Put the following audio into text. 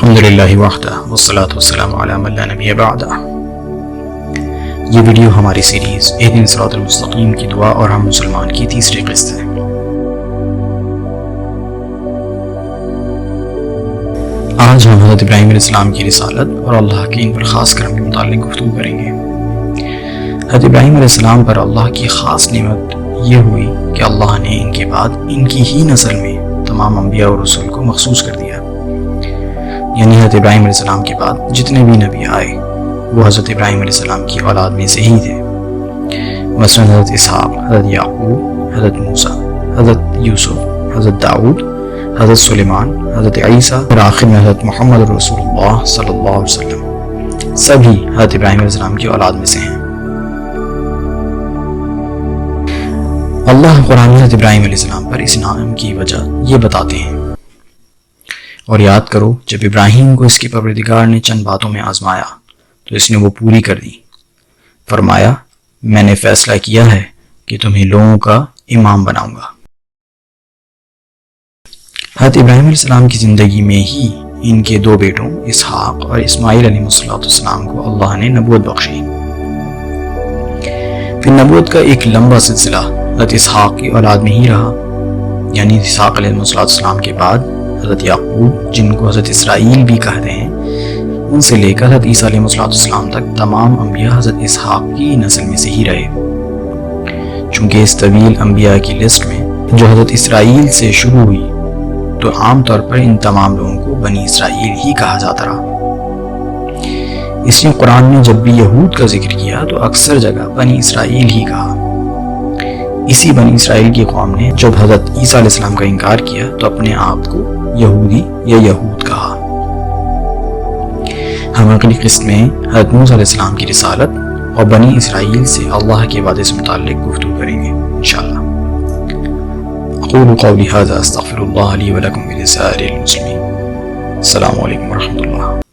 الحمدللہ وحدہ والصلاة والسلام علی من لا نبی بعدہ۔ یہ ویڈیو ہماری سیریز اہدنا الصراط المستقیم کی دعا اور ہم مسلمان کی تیسری قسط ہے۔ آج ہم حضرت ابراہیم علیہ السلام کی رسالت اور اللہ کے ان پر خاص کرم کے متعلق گفتگو کریں گے۔ حضرت ابراہیم علیہ السلام پر اللہ کی خاص نعمت یہ ہوئی کہ اللہ نے ان کے بعد ان کی ہی نسل میں تمام انبیاء اور رسول کو مخصوص کر دیا، یعنی حضرت ابراہیم علیہ السلام کے بعد جتنے بھی نبی آئے وہ حضرت ابراہیم علیہ السلام کی اولاد میں سے ہی تھے۔ مثلا حضرت اسحاق، حضرت یعقوب، حضرت موسیٰ، حضرت یوسف، حضرت داؤد، حضرت سلیمان، حضرت عیسیٰ اور آخر میں حضرت محمد رسول اللہ صلی اللہ علیہ وسلم سبھی حضرت ابراہیم علیہ السلام کی اولاد میں سے ہیں۔ اللہ قرآن میں حضرت ابراہیم علیہ السلام پر اس انعام کی وجہ یہ بتاتے ہیں، اور یاد کرو جب ابراہیم کو اس کے پروردگار نے چند باتوں میں آزمایا تو اس نے وہ پوری کر دی۔ فرمایا میں نے فیصلہ کیا ہے کہ تمہیں لوگوں کا امام بناؤں گا۔ حضرت ابراہیم علیہ السلام کی زندگی میں ہی ان کے دو بیٹوں اسحاق اور اسماعیل علیہ السلام کو اللہ نے نبوت بخشی۔ پھر نبوت کا ایک لمبا سلسلہ حضرت اسحاق کی اولاد میں ہی رہا، یعنی اسحاق علیہ السلام کے بعد حضرت یعقوب جن کو حضرت اسرائیل بھی کہتے ہیں، ان سے لے کر حضرت عیسیٰ علیہ السلام تک تمام انبیاء حضرت اسحاق کی نسل میں سے ہی رہے۔ چونکہ اس طویل انبیاء کی لسٹ میں جو حضرت اسرائیل سے شروع ہوئی تو عام طور پر ان تمام لوگوں کو بنی اسرائیل ہی کہا جاتا رہا۔ اس لیے قرآن نے جب بھی یہود کا ذکر کیا تو اکثر جگہ بنی اسرائیل ہی کہا۔ اسی بنی اسرائیل کی قوم نے جب حضرت عیسیٰ علیہ السلام کا انکار کیا تو اپنے آپ کو یہودی یا یہود کہا۔ ہم اگلی قسط میں حضرت موسیٰ علیہ السلام کی رسالت اور بنی اسرائیل سے اللہ کے وعدے سے متعلق گفتگو کریں گے انشاءاللہ۔ اقول قولی ھذا استغفر اللہ لی ولکم ولسائر المسلمین۔ السلام علیکم ورحمۃ اللہ۔